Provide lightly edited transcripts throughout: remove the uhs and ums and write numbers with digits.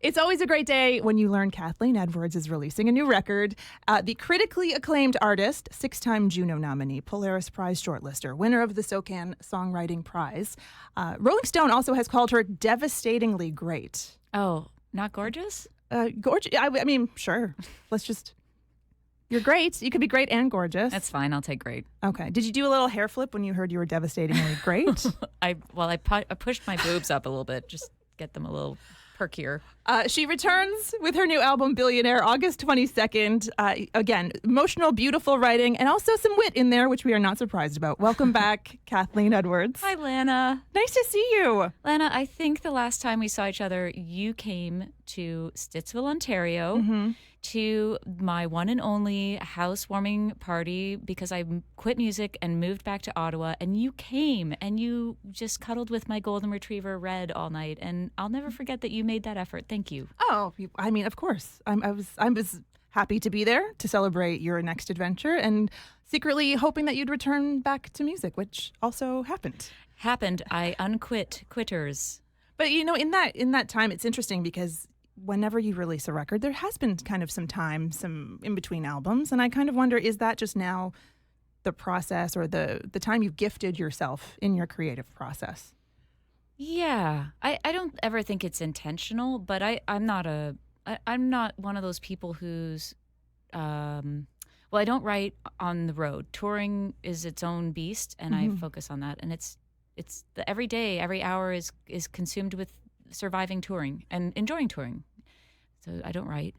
It's always a great day when you learn Kathleen Edwards is releasing a new record. The critically acclaimed artist, 6-time Juno nominee, Polaris Prize shortlister, winner of the SOCAN Songwriting Prize. Rolling Stone also has called her devastatingly great. Oh, not gorgeous? Gorgeous. I mean, sure. Let's just... You're great. You could be great and gorgeous. That's fine. I'll take great. Okay. Did you do a little hair flip when you heard you were devastatingly great? I pushed my boobs up a little bit, just get them a little perkier. She returns with her new album, Billionaire, August 22nd. Again, emotional, beautiful writing, and also some wit in there, which we are not surprised about. Welcome back, Kathleen Edwards. Hi, Lana. Nice to see you. Lana, I think the last time we saw each other, you came to Stittsville, Ontario, to my one and only housewarming party because I quit music and moved back to Ottawa. And you came and you just cuddled with my golden retriever, Red, all night. And I'll never forget that you made that effort. Thank you. Oh, I mean, of course. I was happy to be there to celebrate your next adventure and secretly hoping that you'd return back to music, which also happened. I unquit quitters. But you know, in that time, it's interesting because whenever you release a record, there has been kind of some time, some in between albums, and I kind of wonder, is that just now the process or the time you've gifted yourself in your creative process? Yeah, I don't ever think it's intentional, but I'm not one of those people who's, I don't write on the road. Touring is its own beast, and I focus on that. And it's the every day, every hour is consumed with surviving touring and enjoying touring. So I don't write.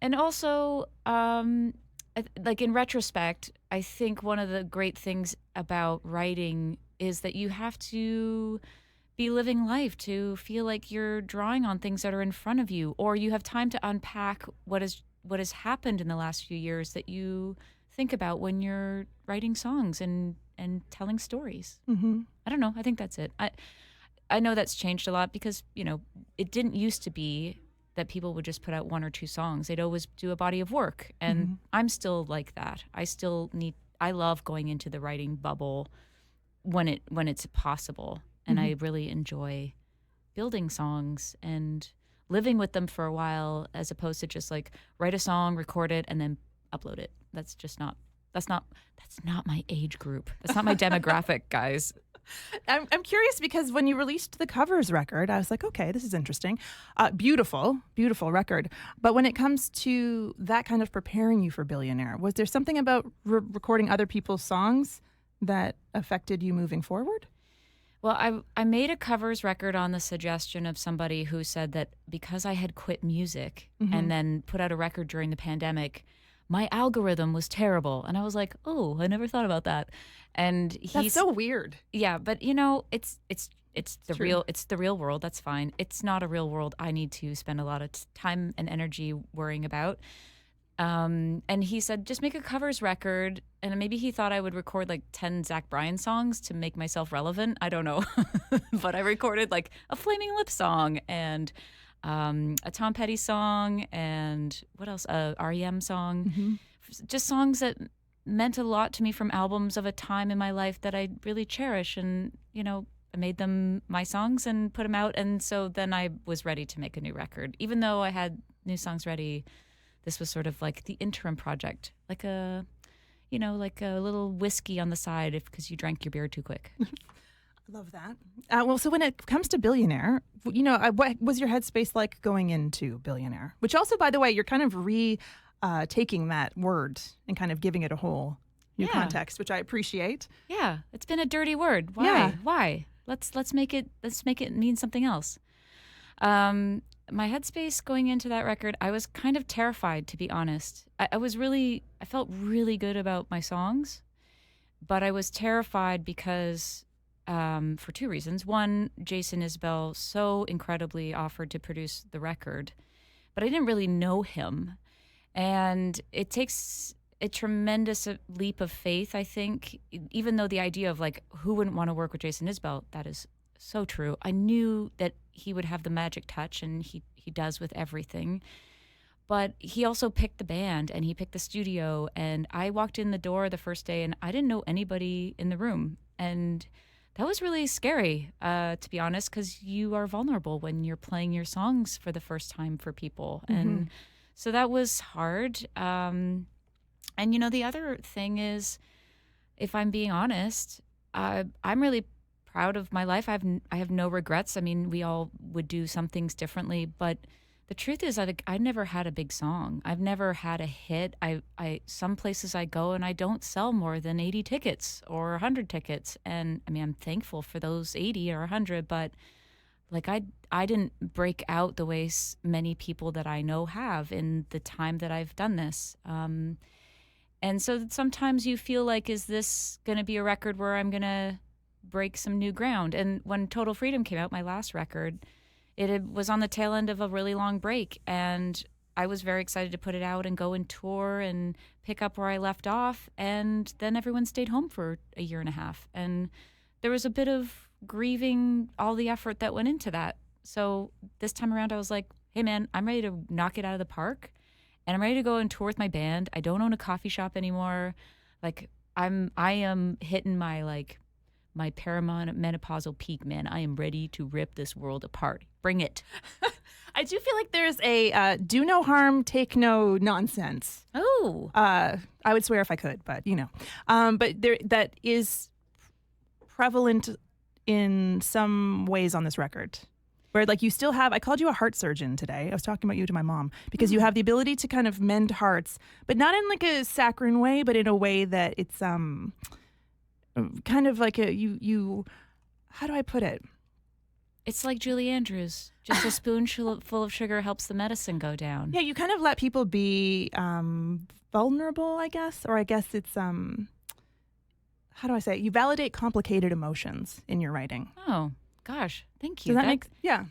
And also, like in retrospect, I think one of the great things about writing is that you have to be living life to feel like you're drawing on things that are in front of you, or you have time to unpack what has happened in the last few years that you think about when you're writing songs and telling stories. I don't know. I think that's it. I know that's changed a lot because, you know, it didn't used to be that people would just put out one or two songs. They'd always do a body of work. And I'm still like that. I love going into the writing bubble when it's possible. And I really enjoy building songs and living with them for a while as opposed to just like write a song, record it, and then upload it. That's not my age group. That's not my demographic, guys. I'm curious because when you released the covers record, I was like, okay, this is interesting. Beautiful record. But when it comes to that kind of preparing you for Billionaire, was there something about recording other people's songs that affected you moving forward? Well, I made a covers record on the suggestion of somebody who said that because I had quit music and then put out a record during the pandemic, my algorithm was terrible. And I was like, oh, I never thought about that. And that's so weird. Yeah, but you know, it's the true. it's the real world. That's fine. It's not a real world I need to spend a lot of time and energy worrying about. And he said, just make a covers record. And maybe he thought I would record like 10 Zach Bryan songs to make myself relevant. I don't know. But I recorded like a Flaming Lips song and a Tom Petty song and what else? A REM song. Just songs that meant a lot to me from albums of a time in my life that I really cherish. And, you know, I made them my songs and put them out. And so then I was ready to make a new record. Even though I had new songs ready, this was sort of like the interim project, like a little whiskey on the side because you drank your beer too quick. I love that. Well, so when it comes to Billionaire, you know, what was your headspace like going into Billionaire? Which also, by the way, you're kind of taking that word and kind of giving it a whole new context, which I appreciate. Yeah, it's been a dirty word. Why? Yeah. Why? Let's make it mean something else. My headspace going into that record, I was kind of terrified, to be honest. I felt really good about my songs, but I was terrified because for two reasons. One, Jason Isbell so incredibly offered to produce the record, but I didn't really know him. And it takes a tremendous leap of faith, I think, even though the idea of like, who wouldn't want to work with Jason Isbell, that is so true. I knew that he would have the magic touch, and he does with everything. But he also picked the band, and he picked the studio, and I walked in the door the first day, and I didn't know anybody in the room. And That was really scary, to be honest, because you are vulnerable when you're playing your songs for the first time for people. And so that was hard. And, the other thing is, if I'm being honest, I'm really proud of my life. I have no regrets. I mean, we all would do some things differently, but the truth is, I never had a big song. I've never had a hit. Some places I go and I don't sell more than 80 tickets or 100 tickets, and I mean, I'm thankful for those 80 or 100. But like, I didn't break out the way many people that I know have in the time that I've done this. And so sometimes you feel like, is this going to be a record where I'm going to break some new ground? And when Total Freedom came out, my last record, it was on the tail end of a really long break, and I was very excited to put it out and go and tour and pick up where I left off. And then everyone stayed home for a year and a half, and there was a bit of grieving all the effort that went into that. So this time around, I was like, hey man, I'm ready to knock it out of the park, and I'm ready to go and tour with my band. I don't own a coffee shop anymore. Like, I am hitting my perimenopausal peak, man. I am ready to rip this world apart. Bring it. I do feel like there's a do no harm, take no nonsense. Oh. I would swear if I could, but but that is prevalent in some ways on this record. Where like you still have, I called you a heart surgeon today. I was talking about you to my mom because you have the ability to kind of mend hearts, but not in like a saccharine way, but in a way that it's kind of like you how do I put it? It's like Julie Andrews. Just a spoonful full of sugar helps the medicine go down. Yeah, you kind of let people be vulnerable, I guess. Or I guess it's, how do I say it? You validate complicated emotions in your writing. Oh, gosh. Thank you. Does that make, yeah.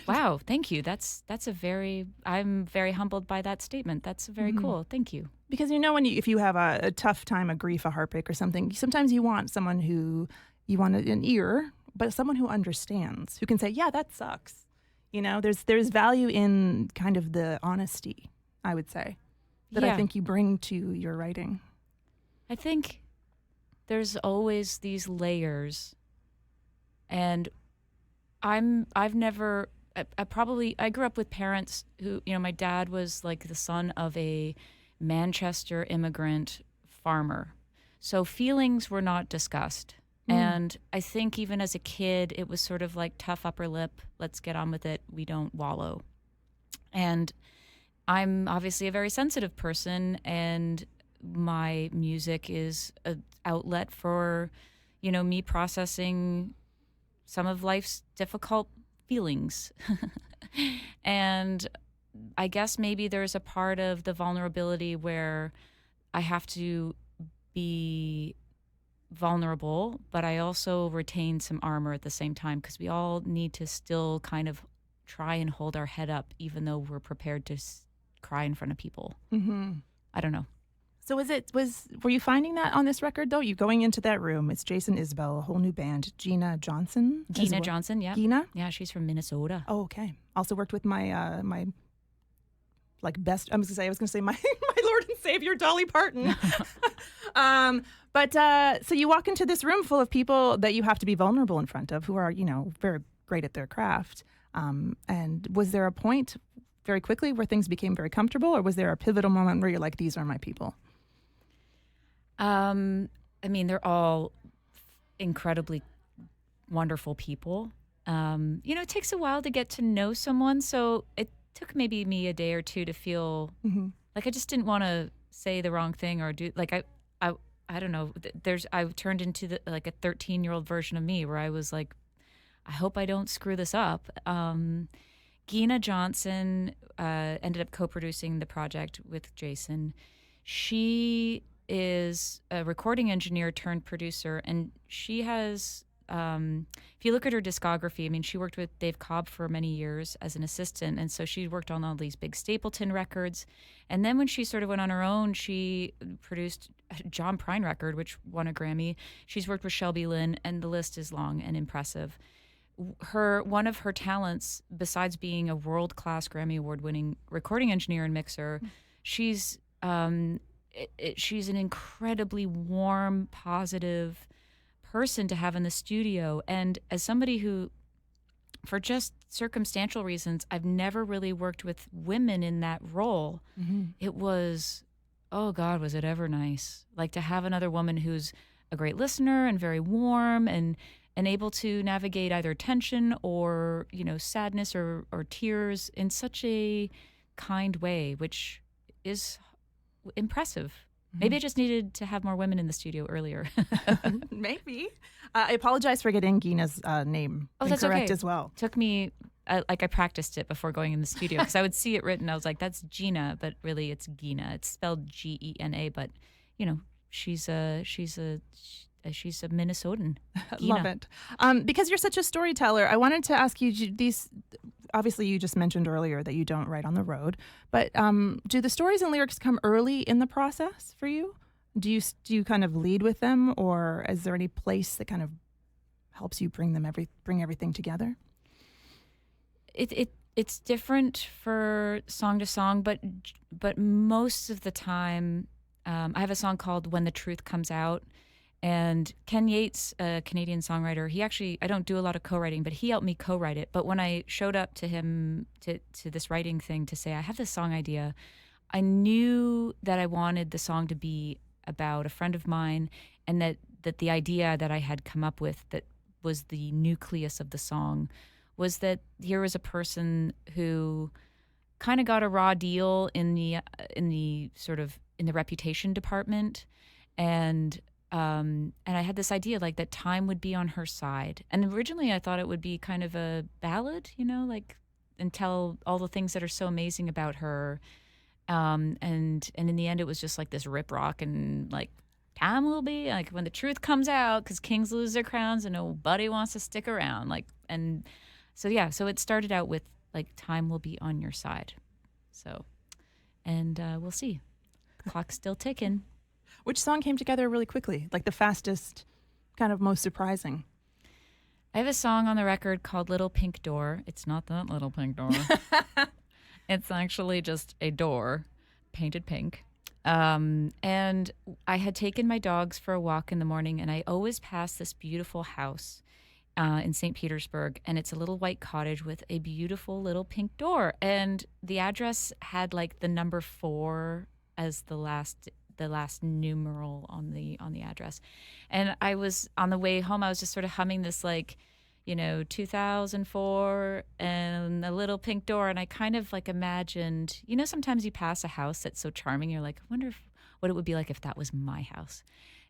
Wow, thank you. I'm very humbled by that statement. That's very cool. Thank you. Because if you have a tough time, a grief, a heartbreak or something, sometimes you want someone who, you want an ear, but someone who understands, who can say, yeah, that sucks. There's value in kind of the honesty, I would say, that I think you bring to your writing. I think there's always these layers, and I grew up with parents who, my dad was like the son of a Manchester immigrant farmer. So feelings were not discussed. And I think even as a kid, it was sort of like tough upper lip. Let's get on with it. We don't wallow. And I'm obviously a very sensitive person, and my music is an outlet for, me processing some of life's difficult feelings. And I guess maybe there's a part of the vulnerability where I have to be vulnerable, but I also retain some armor at the same time, because we all need to still kind of try and hold our head up, even though we're prepared to cry in front of people. I don't know. So were you finding that on this record though? You going into that room, it's Jason Isbell, a whole new band, Gena Johnson. Johnson, yeah. Gena? Yeah, she's from Minnesota. Oh, okay. Also worked with my my best. I was gonna say my my Lord and Savior Dolly Parton. But so you walk into this room full of people that you have to be vulnerable in front of, who are very great at their craft. And was there a point very quickly where things became very comfortable, or was there a pivotal moment where you're like, these are my people? I mean, they're all incredibly wonderful people. It takes a while to get to know someone, so it took maybe me a day or two to feel like I just didn't want to say the wrong thing or do like I don't know. I turned into a 13-year-old version of me where I was like, I hope I don't screw this up. Gena Johnson ended up co-producing the project with Jason. She is a recording engineer turned producer, and she has, if you look at her discography, I mean, she worked with Dave Cobb for many years as an assistant, and so she worked on all these big Stapleton records. And then when she sort of went on her own, she produced a John Prine record, which won a Grammy. She's worked with Shelby Lynne, and the list is long and impressive. One of her talents, besides being a world-class Grammy Award-winning recording engineer and mixer, she's an incredibly warm, positive person to have in the studio. And as somebody who, for just circumstantial reasons, I've never really worked with women in that role. It was, oh God, was it ever nice. Like to have another woman who's a great listener and very warm and able to navigate either tension or, sadness or tears in such a kind way, which is impressive. Maybe I just needed to have more women in the studio earlier. Maybe. I apologize for getting Gena's name incorrect as well. Took me, I practiced it before going in the studio because I would see it written. I was like, that's Gena, but really it's Gena. It's spelled Gena, but, she's a Minnesotan. Gena. Love it. Because you're such a storyteller, I wanted to ask you these. Obviously, you just mentioned earlier that you don't write on the road, but do the stories and lyrics come early in the process for you? Do you kind of lead with them, or is there any place that kind of helps you bring everything together? It's different for song to song, but most of the time, I have a song called "When the Truth Comes Out." And Ken Yates, a Canadian songwriter, I don't do a lot of co-writing, but he helped me co-write it. But when I showed up to him to this writing thing to say, I have this song idea, I knew that I wanted the song to be about a friend of mine, and that the idea that I had come up with that was the nucleus of the song was that here was a person who kind of got a raw deal in the reputation department, and I had this idea like that time would be on her side. And originally I thought it would be kind of a ballad, and tell all the things that are so amazing about her. And in the end it was just like this rip rock and like time will be like when the truth comes out, because kings lose their crowns and nobody wants to stick around. So it started out with like time will be on your side. So, and we'll see. Clock's still ticking. Which song came together really quickly, like the fastest, kind of most surprising? I have a song on the record called Little Pink Door. It's not that little pink door. It's actually just a door painted pink. And I had taken my dogs for a walk in the morning, and I always pass this beautiful house in St. Petersburg, and it's a little white cottage with a beautiful little pink door. And the address had like the number 4 as the last numeral on the address. And I was on the way home, I was just sort of humming this 2004 and a little pink door. And I kind of like imagined, sometimes you pass a house that's so charming, you're like, I wonder what it would be like if that was my house.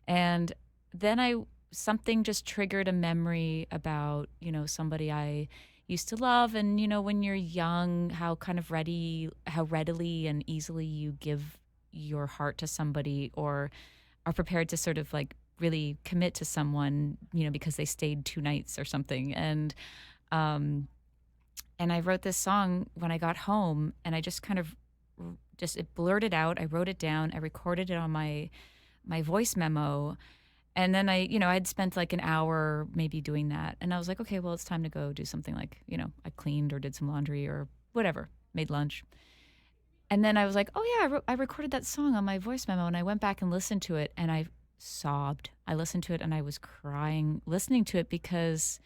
And then something just triggered a memory about, somebody I used to love. And, when you're young, how readily and easily you give your heart to somebody or are prepared to sort of like really commit to someone, because they stayed 2 nights or something. And I wrote this song when I got home, and I just kind of it blurted out. I wrote it down. I recorded it on my voice memo. And then I'd spent like an hour maybe doing that. And I was like, okay, well, it's time to go do something like, I cleaned or did some laundry or whatever, made lunch. And then I was like, oh yeah, I recorded that song on my voice memo. And I went back and listened to it, and I sobbed. I listened to it and I was crying listening to it, because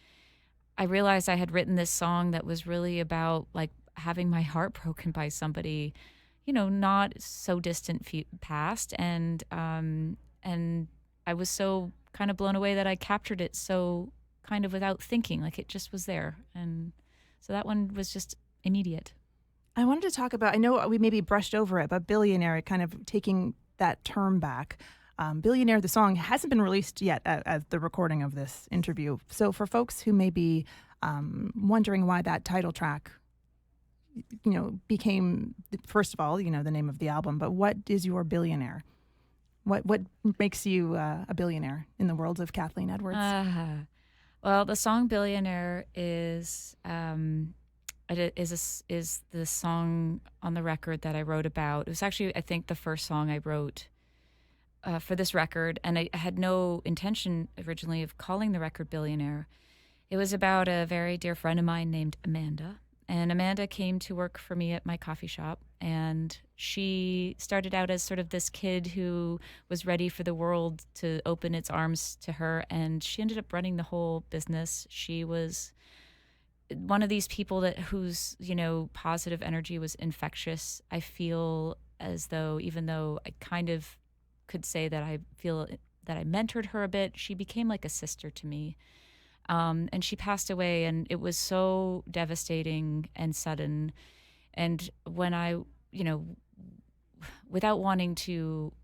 I realized I had written this song that was really about like having my heart broken by somebody, not so distant past. And I was so kind of blown away that I captured it so kind of without thinking, like it just was there. And so that one was just immediate. I wanted to talk about, I know we maybe brushed over it, but Billionaire, kind of taking that term back. Billionaire, the song, hasn't been released yet at the recording of this interview. So for folks who may be wondering why that title track, became, first of all, the name of the album, but what is your Billionaire? What makes you a billionaire in the world of Kathleen Edwards? Well, the song Billionaire is the song on the record that I wrote about. It was actually, I think, the first song I wrote for this record, and I had no intention originally of calling the record Billionaire. It was about a very dear friend of mine named Amanda, And Amanda came to work for me at my coffee shop. And she started out as sort of this kid who was ready for the world to open its arms to her. And she ended up running the whole business. She was one of these people whose, positive energy was infectious. I feel as though, even though I kind of could say that I feel that I mentored her a bit, she became like a sister to me. And she passed away, and it was so devastating and sudden. And when I, without wanting to,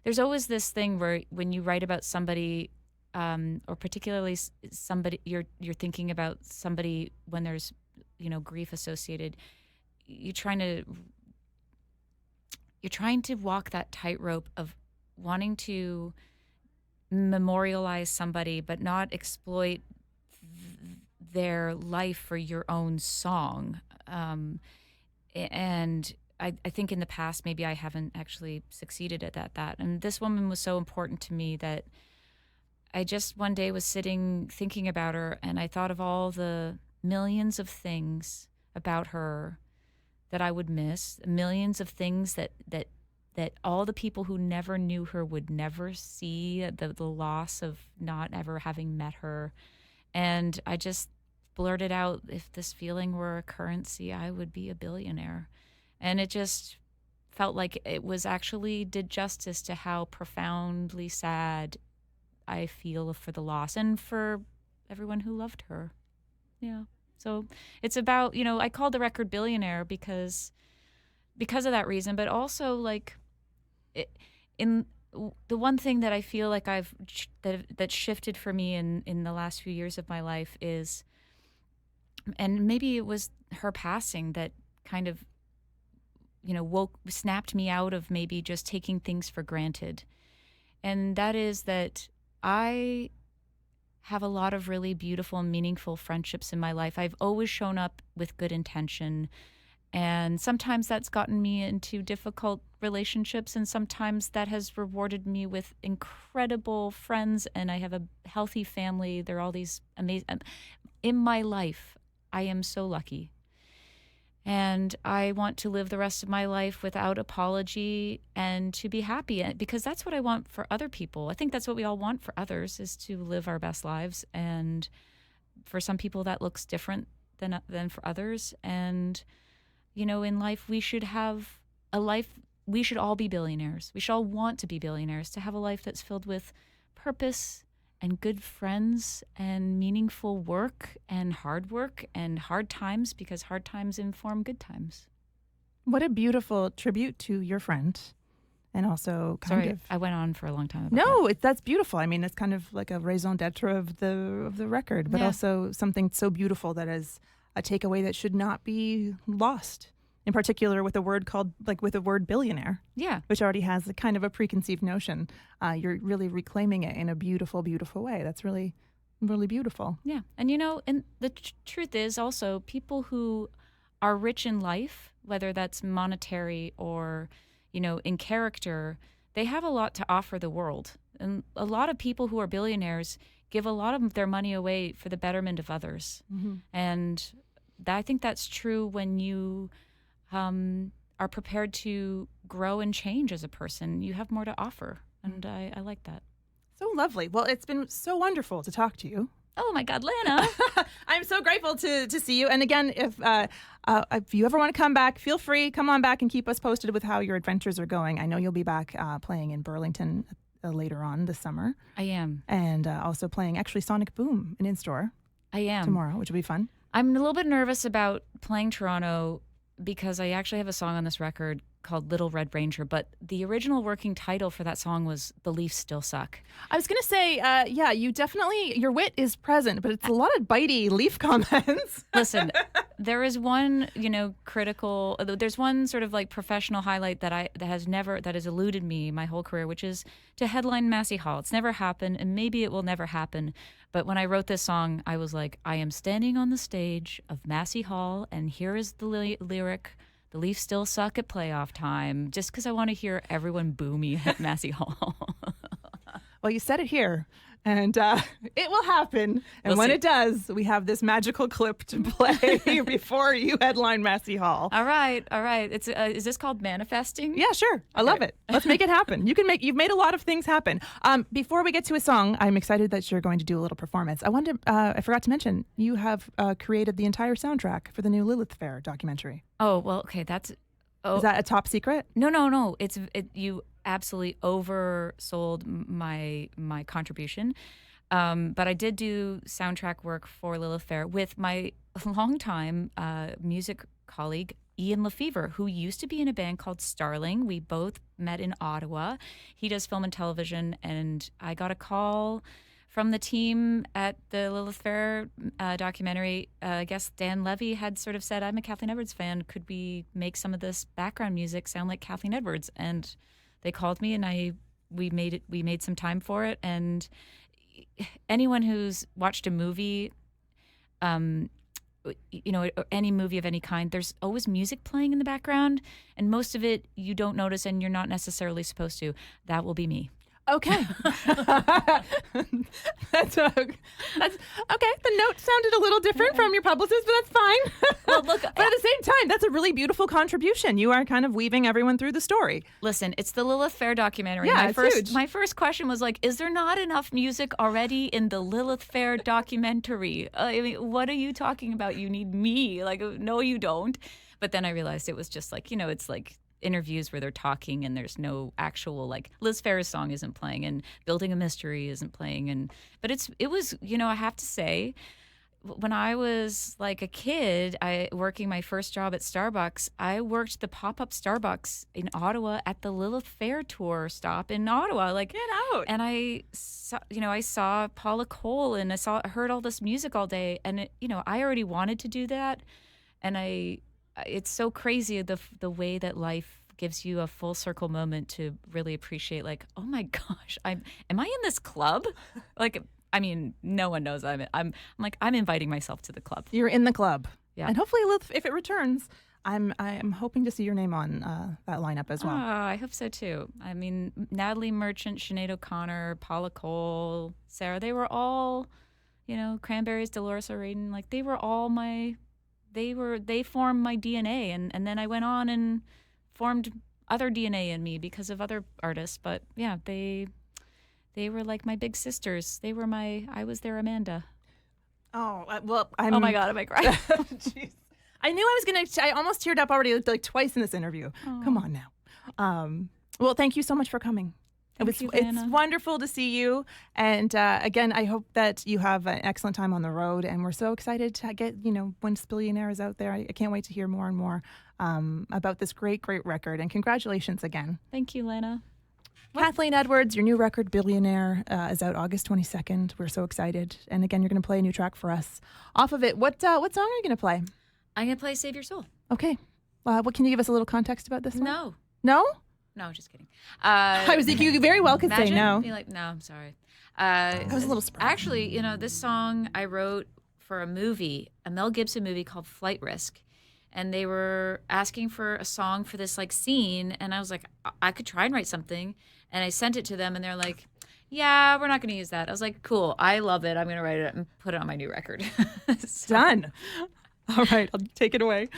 there's always this thing where when you write about somebody, or particularly somebody, you're thinking about somebody when there's, grief associated, you're trying to walk that tightrope of wanting to memorialize somebody but not exploit their life for your own song. And I think in the past maybe I haven't actually succeeded at that. And this woman was so important to me that I just one day was sitting thinking about her, and I thought of all the millions of things about her that I would miss, millions of things that all the people who never knew her would never see, the loss of not ever having met her. And I just blurted out, if this feeling were a currency, I would be a billionaire. And it just felt like it was actually did justice to how profoundly sad I feel for the loss and for everyone who loved her. Yeah. So it's about, I called the record Billionaire because of that reason, but also like in the one thing that I feel like that shifted for me in the last few years of my life is, and maybe it was her passing that kind of, snapped me out of maybe just taking things for granted. And that is that I have a lot of really beautiful and meaningful friendships in my life. I've always shown up with good intention. And sometimes that's gotten me into difficult relationships, and sometimes that has rewarded me with incredible friends, and I have a healthy family. There are all these amazing... In my life, I am so lucky. And I want to live the rest of my life without apology and to be happy, because that's what I want for other people. I think that's what we all want for others, is to live our best lives. And for some people that looks different than for others. And in life, we should have a life, we should all be billionaires. We should all want to be billionaires, to have a life that's filled with purpose and good friends and meaningful work and hard times, because hard times inform good times. What a beautiful tribute to your friend. And also I went on for a long time about that. That's beautiful. I mean, it's kind of like a raison d'etre of the record, but also something so beautiful that is a takeaway that should not be lost. In particular, with a word billionaire. Yeah. Which already has a kind of a preconceived notion. You're really reclaiming it in a beautiful, beautiful way. That's really, really beautiful. Yeah. And and the truth is also, people who are rich in life, whether that's monetary or, in character, they have a lot to offer the world. And a lot of people who are billionaires give a lot of their money away for the betterment of others. Mm-hmm. And I think that's true when you are prepared to grow and change as a person. You have more to offer, and I like that. So lovely. Well, it's been so wonderful to talk to you. Oh my God, Lana! I'm so grateful to see you. And again, if you ever want to come back, feel free. Come on back and keep us posted with how your adventures are going. I know you'll be back playing in Burlington later on this summer. I am. And also playing actually Sonic Boom in store. I am. Tomorrow, which will be fun. I'm a little bit nervous about playing Toronto because I actually have a song on this record called Little Red Ranger, but the original working title for that song was The Leafs Still Suck. I was going to say, you definitely, your wit is present, but it's a lot of bitey Leaf comments. Listen, there is one, critical, there's one sort of like professional highlight that has eluded me my whole career, which is to headline Massey Hall. It's never happened, and maybe it will never happen. But when I wrote this song, I was like, I am standing on the stage of Massey Hall, and here is the lyric, the Leafs still suck at playoff time, just because I want to hear everyone boo me at Massey Hall. Well, you said it here, and it will happen. And We'll when see. it does, we have this magical clip to play before you headline Massey Hall. All right. It's is this called manifesting? Yeah, sure. I love it. Let's make it happen. You've made a lot of things happen. Before we get to a song, I'm excited that you're going to do a little performance. I forgot to mention, you have created the entire soundtrack for the new Lilith Fair documentary. Oh, well, okay. Is that a top secret? No. You absolutely oversold my contribution. But I did do soundtrack work for Lilith Fair with my longtime music colleague, Ian Lefevre, who used to be in a band called Starling. We both met in Ottawa. He does film and television, and I got a call from the team at the Lilith Fair documentary. I guess Dan Levy had sort of said, I'm a Kathleen Edwards fan. Could we make some of this background music sound like Kathleen Edwards? And they called me, and we made some time for it. And anyone who's watched a movie, or any movie of any kind, there's always music playing in the background, and most of it you don't notice, and you're not necessarily supposed to. That will be me. Okay. That's okay. The note sounded a little different from your publicist, but that's fine. Well, look, but at the same time, that's a really beautiful contribution. You are kind of weaving everyone through the story. Listen, it's the Lilith Fair documentary. Yeah, it's huge. My first question was like, is there not enough music already in the Lilith Fair documentary? I mean, what are you talking about? You need me. Like, no, you don't. But then I realized it was just like, it's like interviews where they're talking and there's no actual, like, Liz Fair's song isn't playing and Building a Mystery isn't playing. But it was, I have to say, when I was like a kid, working my first job at Starbucks, I worked the pop-up Starbucks in Ottawa at the Lilith Fair tour stop in Ottawa. Like, get out. And I saw Paula Cole, and I heard all this music all day, and I already wanted to do that, and it's so crazy the way that life gives you a full circle moment to really appreciate, like, oh my gosh, am I in this club? Like, I mean, no one knows I'm inviting myself to the club. You're in the club. Yeah. And hopefully if it returns, I'm hoping to see your name on that lineup as well. I hope so too. I mean, Natalie Merchant, Sinead O'Connor, Paula Cole, Sarah, they were all, Cranberries, Dolores O'Riordan, like they were all they formed my DNA, and then I went on and formed other DNA in me because of other artists. But yeah, they were like my big sisters. I was their Amanda. Oh, well, oh my God, am I crying? Jeez. I knew I almost teared up already, like twice in this interview. Oh. Come on now. Well, thank you so much for coming. It's wonderful to see you. And again, I hope that you have an excellent time on the road. And we're so excited to get, when Billionaire is out there. I can't wait to hear more and more about this great, great record. And congratulations again. Thank you, Lana. Kathleen Edwards, your new record, Billionaire, is out August 22nd. We're so excited. And again, you're going to play a new track for us off of it. What song are you going to play? I'm going to play Save Your Soul. Okay. What can you give us a little context about this one? No? No, just kidding. I was thinking you very well could say no. Be like, no, I'm sorry. I was a little surprised. Actually, this song I wrote for a Mel Gibson movie called Flight Risk. And they were asking for a song for this like scene. And I was like, I could try and write something. And I sent it to them, and they're like, yeah, we're not going to use that. I was like, cool. I love it. I'm going to write it and put it on my new record. Done. All right. I'll take it away.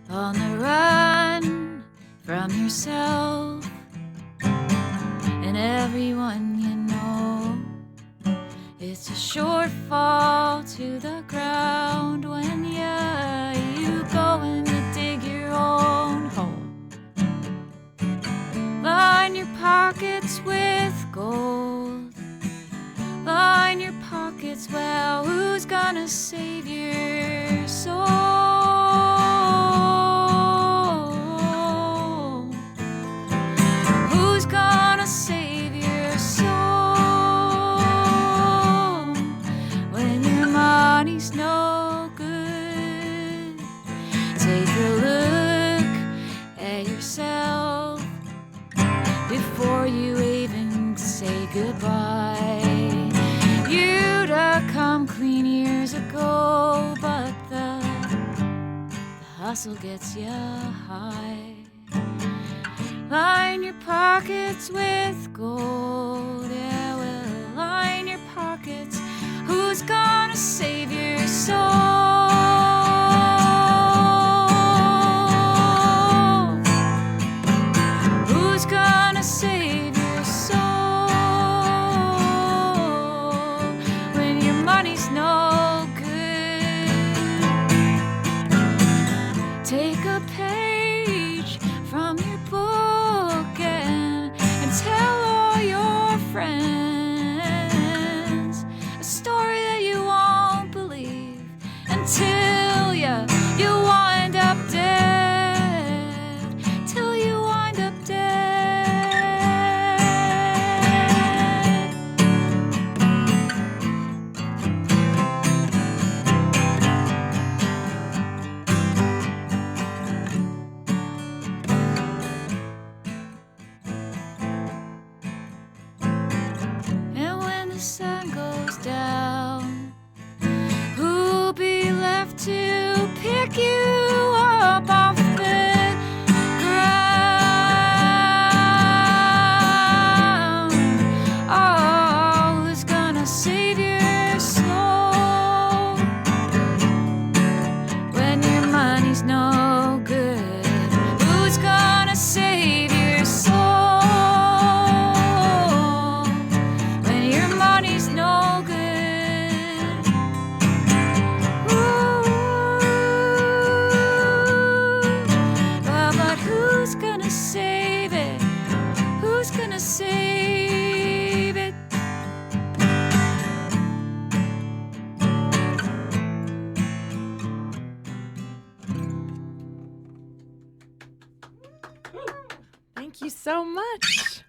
On the run from yourself and everyone you know. It's a short fall to the ground when you going to dig your own hole. Line your pockets with gold. Line your pockets, well, who's gonna save your soul? by. You'd have come clean years ago, but the hustle gets ya high. Line your pockets with gold, yeah, well, line your pockets. Who's gonna save your soul? Who's gonna save your soul when your money's no good? Take a page from your book and tell all your friends a story that you won't believe until you wind up dead. Till you wind up dead. And when the sun goes down, who'll be left to pick you up off the ground? Oh, who's gonna save your soul when your money's no good? Who's gonna save your soul when your money's no good? Ooh, but who's gonna save it? Who's gonna save it? Thank you so much.